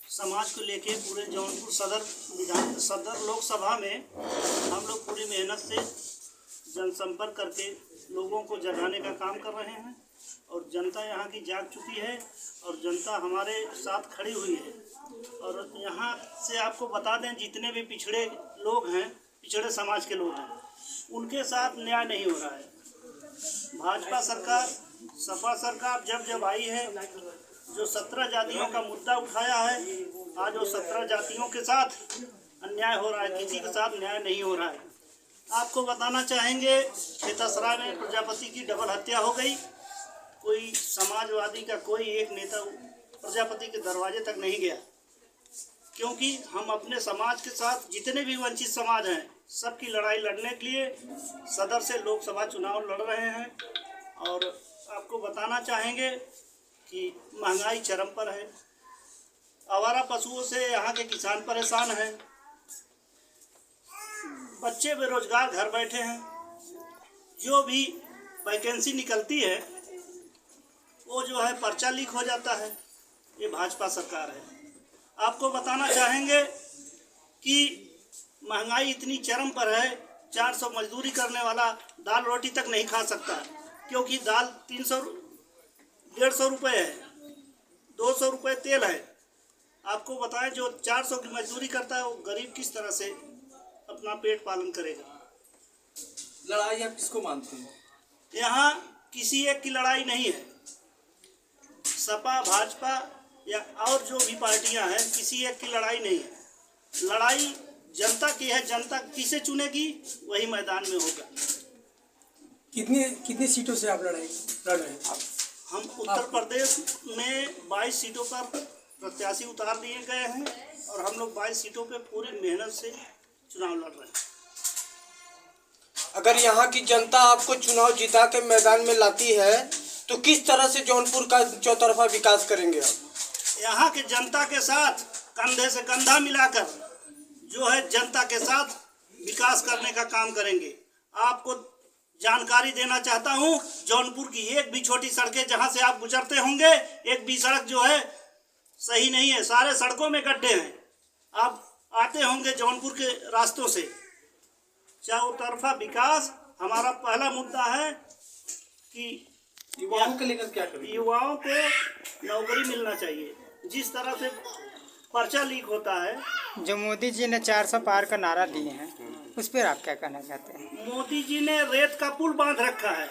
समाज को लेके पूरे जौनपुर सदर लोकसभा में हम लोग पूरी मेहनत से जनसंपर्क करके लोगों को जगाने का काम कर रहे हैं और जनता यहाँ की जाग चुकी है और जनता हमारे साथ खड़ी हुई है। और यहाँ से आपको बता दें, जितने भी पिछड़े लोग हैं, पिछड़े समाज के लोग हैं, उनके साथ न्याय नहीं हो रहा है। भाजपा सरकार, सपा सरकार जब आई है, जो 17 जातियों का मुद्दा उठाया है, आज वो 17 जातियों के साथ अन्याय हो रहा है, किसी के साथ न्याय नहीं हो रहा है। आपको बताना चाहेंगे, खेतासराय में प्रजापति की डबल हत्या हो गई। कोई समाजवादी का कोई एक नेता प्रजापति के दरवाजे तक नहीं गया, क्योंकि हम अपने समाज के साथ जितने भी वंचित समाज हैं, सबकी लड़ाई लड़ने के लिए सदर से लोकसभा चुनाव लड़ रहे हैं। और आपको बताना चाहेंगे कि महंगाई चरम पर है, आवारा पशुओं से यहाँ के किसान परेशान हैं, बच्चे बेरोजगार घर बैठे हैं, जो भी वैकेंसी निकलती है वो जो है पर्चा लीक हो जाता है। ये भाजपा सरकार है। आपको बताना चाहेंगे कि महंगाई इतनी चरम पर है, 400 मजदूरी करने वाला दाल रोटी तक नहीं खा सकता, क्योंकि दाल 150 रुपये है, 200 रुपये तेल है। आपको बताएं, जो 400 की मजदूरी करता है वो गरीब किस तरह से अपना पेट पालन करेगा। लड़ाई आप किसको मानते हैं? यहाँ किसी एक की लड़ाई नहीं है। सपा, भाजपा या और जो भी पार्टियां हैं, किसी एक की लड़ाई नहीं है। लड़ाई जनता की है। जनता किसे चुनेगी वही मैदान में होगा। कितनी सीटों से आप लड़ रहे हैं? हम उत्तर प्रदेश में 22 सीटों पर प्रत्याशी उतार दिए गए हैं और हम लोग 22 सीटों पे पूरी मेहनत से चुनाव लड़ रहे हैं। अगर यहाँ की जनता आपको चुनाव जिता के मैदान में लाती है तो किस तरह से जौनपुर का चौतरफा विकास करेंगे आप? यहाँ के जनता के साथ कंधे से कंधा मिलाकर जो है जनता के साथ विकास करने का काम करेंगे। आपको जानकारी देना चाहता हूँ, जौनपुर की एक भी छोटी सड़कें जहाँ से आप गुजरते होंगे, एक भी सड़क जो है सही नहीं है, सारे सड़कों में गड्ढे हैं। आप आते होंगे जौनपुर के रास्तों से। चौतरफा विकास हमारा पहला मुद्दा है कि युवाओं के लेकर क्या करें? युवाओं को नौकरी मिलना चाहिए। जिस तरह से पर्चा लीक होता है, जो मोदी जी ने 400 पार का नारा दिए हैं, उस पर आप क्या कहना चाहते हैं? मोदी जी ने रेत का पुल बांध रखा है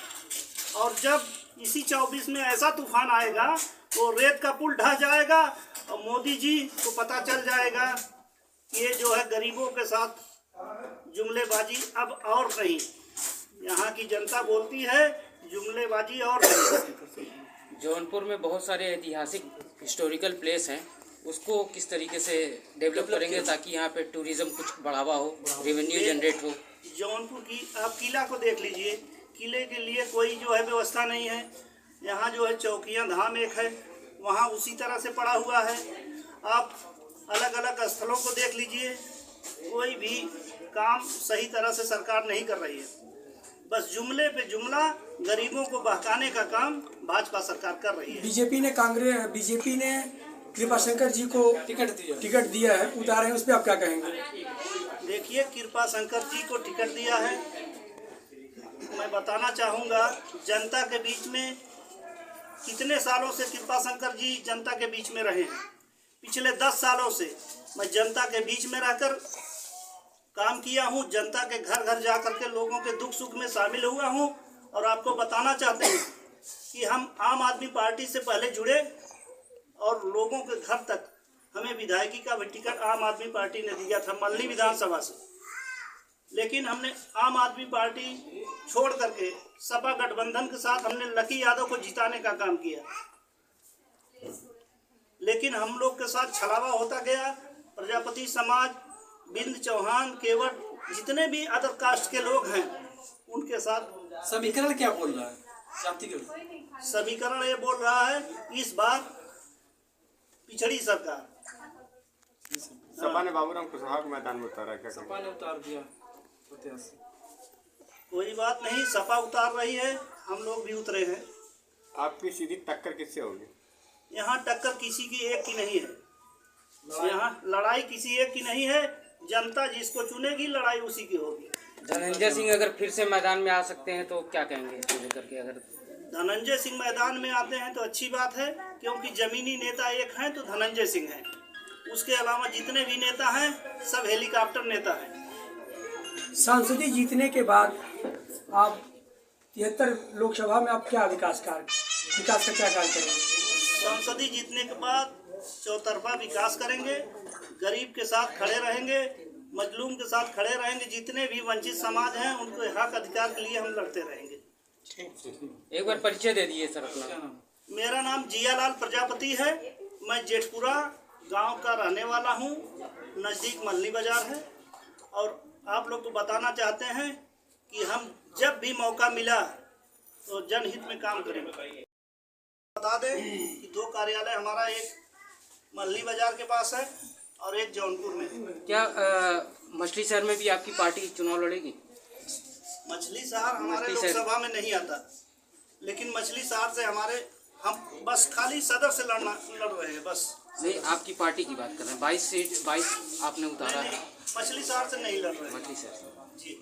और जब इसी 24 में ऐसा तूफान आएगा तो रेत का पुल ढह जाएगा और मोदी जी को पता चल जाएगा कि ये जो है गरीबों के साथ जुमलेबाजी अब और नहीं। यहाँ की जनता बोलती है जुमलेबाजी और नहीं। जौनपुर में बहुत सारे ऐतिहासिक हिस्टोरिकल प्लेस हैं, उसको किस तरीके से डेवलप करेंगे ताकि यहाँ पे टूरिज्म कुछ बढ़ावा हो, रेवेन्यू जनरेट हो? जौनपुर की आप किला को देख लीजिए, किले के लिए कोई जो है व्यवस्था नहीं है। यहाँ जो है चौकियाँ धाम एक है, वहाँ उसी तरह से पड़ा हुआ है। आप अलग अलग स्थलों को देख लीजिए, कोई भी काम सही तरह से सरकार नहीं कर रही है। बस जुमले पे जुमला, गरीबों को बहकाने का काम भाजपा सरकार कर रही है। बीजेपी ने कृपाशंकर जी को टिकट दिया है, उतारे हैं, उस पर आप क्या कहेंगे? देखिए, कृपाशंकर जी को टिकट दिया है, मैं बताना चाहूँगा जनता के बीच में कितने सालों से कृपाशंकर जी जनता के बीच में रहे हैं। पिछले 10 सालों से मैं जनता के बीच में रहकर काम किया हूँ, जनता के घर घर जा कर के लोगों के दुख सुख में शामिल हुआ हूँ। और आपको बताना चाहते हैं कि हम आम आदमी पार्टी से पहले जुड़े और लोगों के घर तक हमें विधायकी का भी टिकट आम आदमी पार्टी ने दिया था मल्ली विधानसभा से, लेकिन हमने आम आदमी पार्टी छोड़ करके सपा गठबंधन के साथ हमने लकी यादव को जिताने का काम किया, लेकिन हम लोग के साथ छलावा होता गया। प्रजापति समाज, बिंद चौहान, केवट, जितने भी अदर कास्ट के लोग हैं उनके साथ समीकरण क्या बोल रहा है? समीकरण ये बोल रहा है इस बार पिछड़ी सरकार। सपा ने बाबूराम कुशवाहा को मैदान में उतारा, क्या सपा ने उतार दिया? कोई बात नहीं, सपा उतार रही है, हम लोग भी उतरे हैं। आपकी सीधी टक्कर किससे होगी? यहाँ टक्कर किसी की एक की नहीं है, यहाँ लड़ाई किसी एक की नहीं है। जनता जिसको चुनेगी लड़ाई उसी की होगी। धनंजय सिंह अगर फिर से मैदान में आ सकते हैं तो क्या कहेंगे इसको लेकर के? अगर धनंजय सिंह मैदान में आते हैं तो अच्छी बात है, क्योंकि जमीनी नेता एक हैं तो धनंजय सिंह हैं। उसके अलावा जितने भी नेता हैं सब हेलीकॉप्टर नेता हैं। सांसदी जीतने के बाद आप 73 लोकसभा में आप क्या विकास का क्या कार्य करेंगे? संसदीय जीतने के बाद चौतरफा विकास करेंगे, गरीब के साथ खड़े रहेंगे, मजलूम के साथ खड़े रहेंगे। जितने भी वंचित समाज हैं उनके हक अधिकार के लिए हम लड़ते रहेंगे। एक बार परिचय दे दीजिए सर अपना। मेरा नाम जियालाल प्रजापति है। मैं जेठपुरा गांव का रहने वाला हूं, नज़दीक मल्ली बाजार है। और आप लोग को बताना चाहते हैं कि हम जब भी मौका मिला तो जनहित में काम करेंगे। बता दें कि 2 कार्यालय हमारा, एक मल्ली बाजार के पास है और एक जौनपुर में। क्या मछली शहर में भी आपकी पार्टी चुनाव लड़ेगी? मछली शहर हमारे लोकसभा में नहीं आता, लेकिन मछली शहर से हम बस खाली सदर से लड़ रहे हैं बस। नहीं, आपकी पार्टी की बात कर रहे हैं। 22 सीट 22 आपने उतारा है। मछली शहर से नहीं लड़ रहे हैं। मछली शहर से जी।